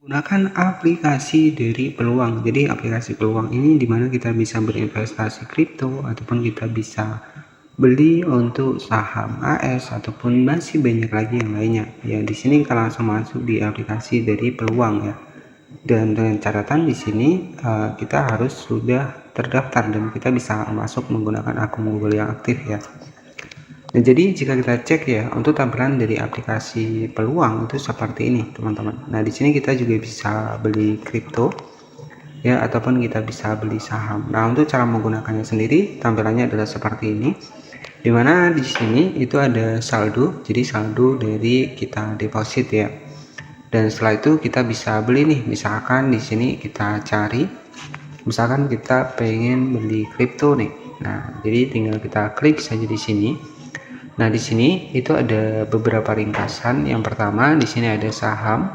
Gunakan aplikasi dari Peluang. Jadi aplikasi Peluang ini dimana kita bisa berinvestasi kripto ataupun kita bisa beli untuk saham AS ataupun masih banyak lagi yang lainnya. Ya, di sini kita langsung masuk di aplikasi dari Peluang ya. Dan dengan catatan di sini kita harus sudah terdaftar dan kita bisa masuk menggunakan akun Google yang aktif ya. Nah, jadi jika kita cek ya untuk tampilan dari aplikasi Peluang itu seperti ini teman-teman. Nah, di sini kita juga bisa beli kripto ya ataupun kita bisa beli saham. Nah, untuk cara menggunakannya sendiri tampilannya adalah seperti ini. Dimana di sini itu ada saldo, jadi saldo dari kita deposit ya. Dan setelah itu kita bisa beli nih, misalkan di sini kita cari, misalkan kita pengen beli kripto nih. Nah, jadi tinggal kita klik saja di sini. Nah, di sini itu ada beberapa ringkasan. Yang pertama di sini ada saham,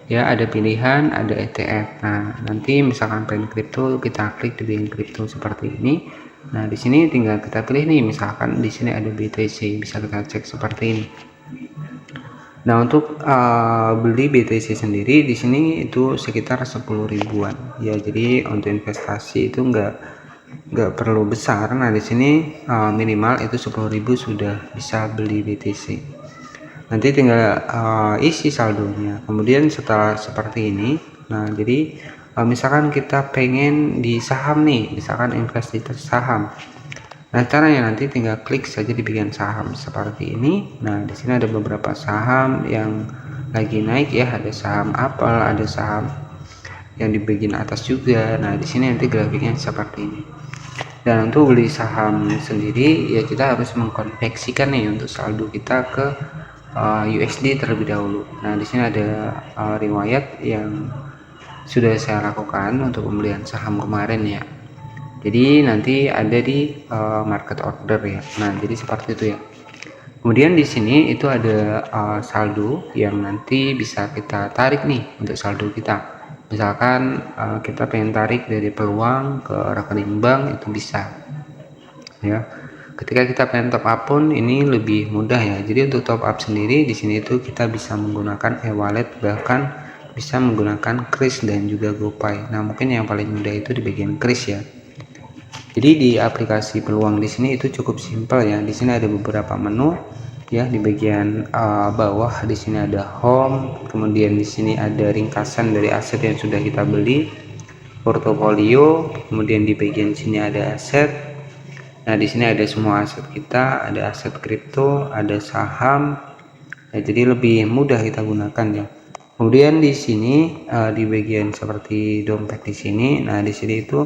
ya ada pilihan, ada ETF. Nah, nanti misalkan pengen kripto, kita klik di link kripto seperti ini. Nah, di sini tinggal kita pilih nih, misalkan di sini ada BTC, bisa kita cek seperti ini. Nah, untuk beli BTC sendiri di sini itu sekitar 10 ribuan. Ya, jadi untuk investasi itu nggak perlu besar. Nah, di sini minimal itu 10.000 sudah bisa beli BTC. Nanti tinggal isi saldonya. Kemudian setelah seperti ini, nah jadi misalkan kita pengen di saham nih, misalkan investasi saham. Nah, caranya nanti tinggal klik saja di bagian saham seperti ini. Nah, di sini ada beberapa saham yang lagi naik ya, ada saham Apple, ada saham yang di bagian atas juga. Nah, di sini nanti grafiknya seperti ini. Dan untuk beli saham sendiri ya kita harus mengkonversikan nih untuk saldo kita ke USD terlebih dahulu. Nah, di sini ada riwayat yang sudah saya lakukan untuk pembelian saham kemarin ya. Jadi nanti ada di market order ya. Nah, jadi seperti itu ya. Kemudian di sini itu ada saldo yang nanti bisa kita tarik nih untuk saldo kita. Misalkan kita pengen tarik dari Peluang ke rekening bank itu bisa. Ya. Ketika kita pengen top up pun ini lebih mudah ya. Jadi untuk top up sendiri di sini itu kita bisa menggunakan e-wallet, bahkan bisa menggunakan Kris dan juga GoPay. Nah, mungkin yang paling mudah itu di bagian Kris ya. Jadi di aplikasi Peluang di sini itu cukup simpel ya. Di sini ada beberapa menu ya. Di bagian bawah di sini ada home, kemudian di sini ada ringkasan dari aset yang sudah kita beli, portofolio, kemudian di bagian sini ada aset. Nah, di sini ada semua aset kita, ada aset kripto, ada saham. Ya, jadi lebih mudah kita gunakan ya. Kemudian di sini di bagian seperti dompet di sini, nah di sini itu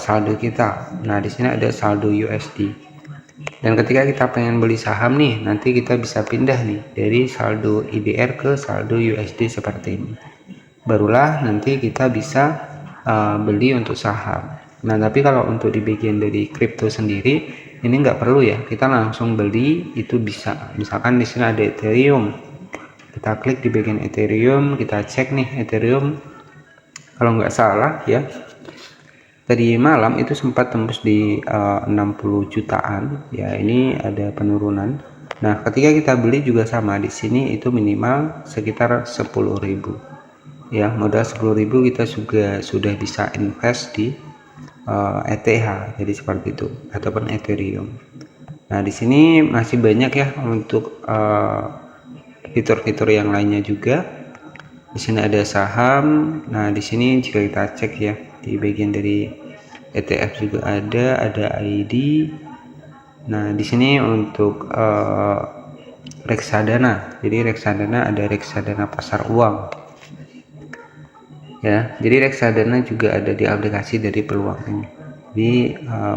saldo kita. Nah, di sini ada saldo USD. Dan ketika kita pengen beli saham nih, nanti kita bisa pindah nih dari saldo IDR ke saldo USD seperti ini. Barulah nanti kita bisa beli untuk saham. Nah, tapi kalau untuk di bagian dari kripto sendiri ini nggak perlu ya, kita langsung beli itu bisa. Misalkan di sini ada Ethereum, kita klik di bagian Ethereum, kita cek nih Ethereum. Kalau nggak salah ya, tadi malam itu sempat tembus di 60 jutaan ya. Ini ada penurunan. Nah, ketika kita beli juga sama, di sini itu minimal sekitar 10.000 ya. Modal 10.000 kita juga sudah bisa invest di ETH, jadi seperti itu, ataupun Ethereum. Nah, di sini masih banyak ya untuk fitur-fitur yang lainnya juga. Di sini ada saham. Nah, di sini jika kita cek ya, di bagian dari ETF juga ada ID. Nah, di sini untuk reksadana. Jadi reksadana ada reksadana pasar uang. Ya, jadi reksadana juga ada di aplikasi dari Peluang ini. Jadi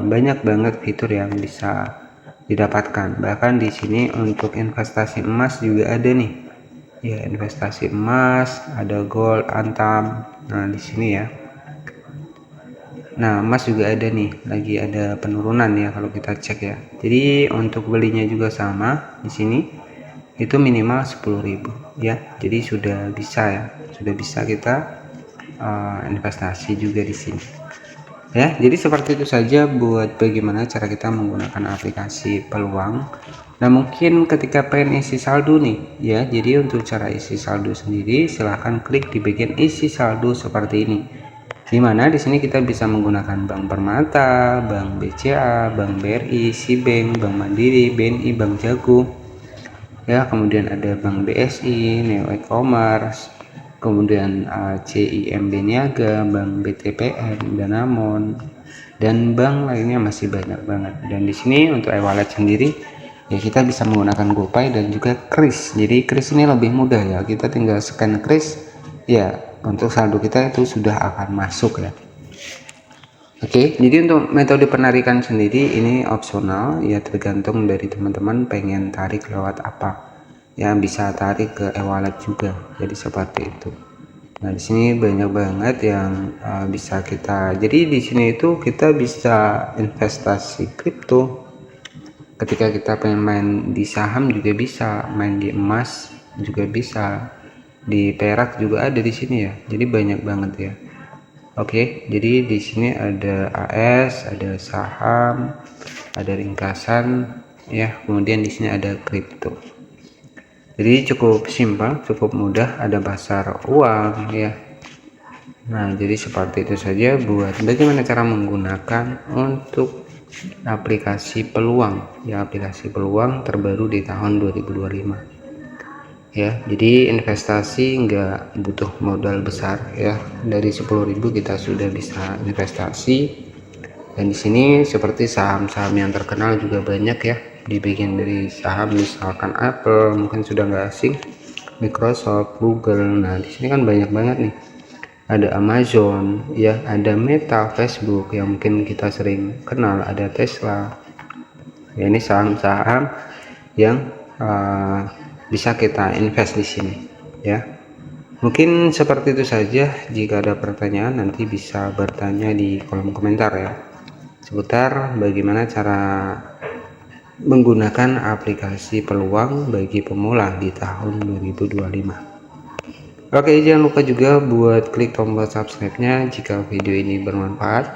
banyak banget fitur yang bisa didapatkan. Bahkan di sini untuk investasi emas juga ada nih. Ya, investasi emas, ada gold, antam. Nah, di sini ya. Nah, emas juga ada nih, lagi ada penurunan ya kalau kita cek ya. Jadi untuk belinya juga sama di sini. Itu minimal 10.000 ya. Jadi sudah bisa ya. Sudah bisa kita investasi juga di sini. Ya, jadi seperti itu saja buat bagaimana cara kita menggunakan aplikasi peluang. Nah, mungkin ketika pengen isi saldo nih, ya, jadi untuk cara isi saldo sendiri silahkan klik di bagian isi saldo seperti ini. Dimana di sini kita bisa menggunakan Bank Permata, Bank BCA, Bank BRI, Sibank, Bank Mandiri, BNI, Bank Jago, ya, kemudian ada Bank BSI, Neo e-commerce, kemudian CIMB Niaga, Bank BTPN, Danamon, dan bank lainnya masih banyak banget. Dan di sini untuk e-wallet sendiri ya kita bisa menggunakan GoPay dan juga Kris. Jadi Kris ini lebih mudah ya, kita tinggal scan Kris ya, untuk saldo kita itu sudah akan masuk ya. Oke, jadi untuk metode penarikan sendiri ini opsional ya, tergantung dari teman-teman pengen tarik lewat apa. Ya, bisa tarik ke e-wallet juga. Jadi seperti itu. Nah, di sini banyak banget yang bisa kita. Jadi di sini itu kita bisa investasi kripto. Ketika kita pengen main di saham juga bisa, main di emas juga bisa, di perak juga ada di sini ya. Jadi banyak banget ya. Oke, jadi di sini ada AS, ada saham, ada ringkasan, ya. Kemudian di sini ada kripto. Jadi cukup simpel, cukup mudah. Ada pasar uang, ya. Nah, jadi seperti itu saja buat bagaimana cara menggunakan untuk aplikasi peluang, ya, aplikasi peluang terbaru di tahun 2025. Ya, jadi investasi nggak butuh modal besar ya, dari 10.000 kita sudah bisa investasi. Dan di sini seperti saham-saham yang terkenal juga banyak ya, di bagian dari saham misalkan Apple mungkin sudah nggak asing, Microsoft, Google. Nah, di sini kan banyak banget nih, ada Amazon ya, ada Meta, Facebook yang mungkin kita sering kenal, ada Tesla ya. Ini saham-saham yang bisa kita invest di sini ya. Mungkin seperti itu saja. Jika ada pertanyaan nanti bisa bertanya di kolom komentar ya, seputar bagaimana cara menggunakan aplikasi peluang bagi pemula di tahun 2025. Oke, jangan lupa juga buat klik tombol subscribe-nya jika video ini bermanfaat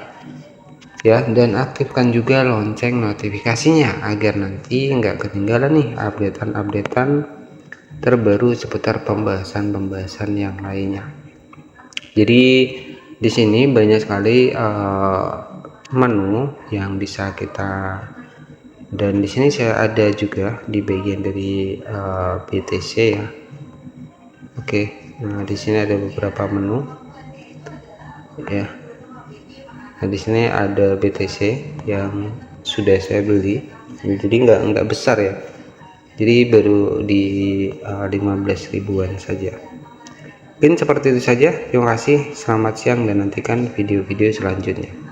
ya, dan aktifkan juga lonceng notifikasinya agar nanti nggak ketinggalan nih updatean terbaru seputar pembahasan yang lainnya. Jadi di sini banyak sekali menu yang bisa kita, dan di sini saya ada juga di bagian dari BTC ya. Oke, nah di sini ada beberapa menu ya. Nah di sini ada BTC yang sudah saya beli, jadi nggak besar ya, jadi baru di 15 ribuan saja. Mungkin seperti itu saja. Terima kasih, selamat siang, dan nantikan video-video selanjutnya.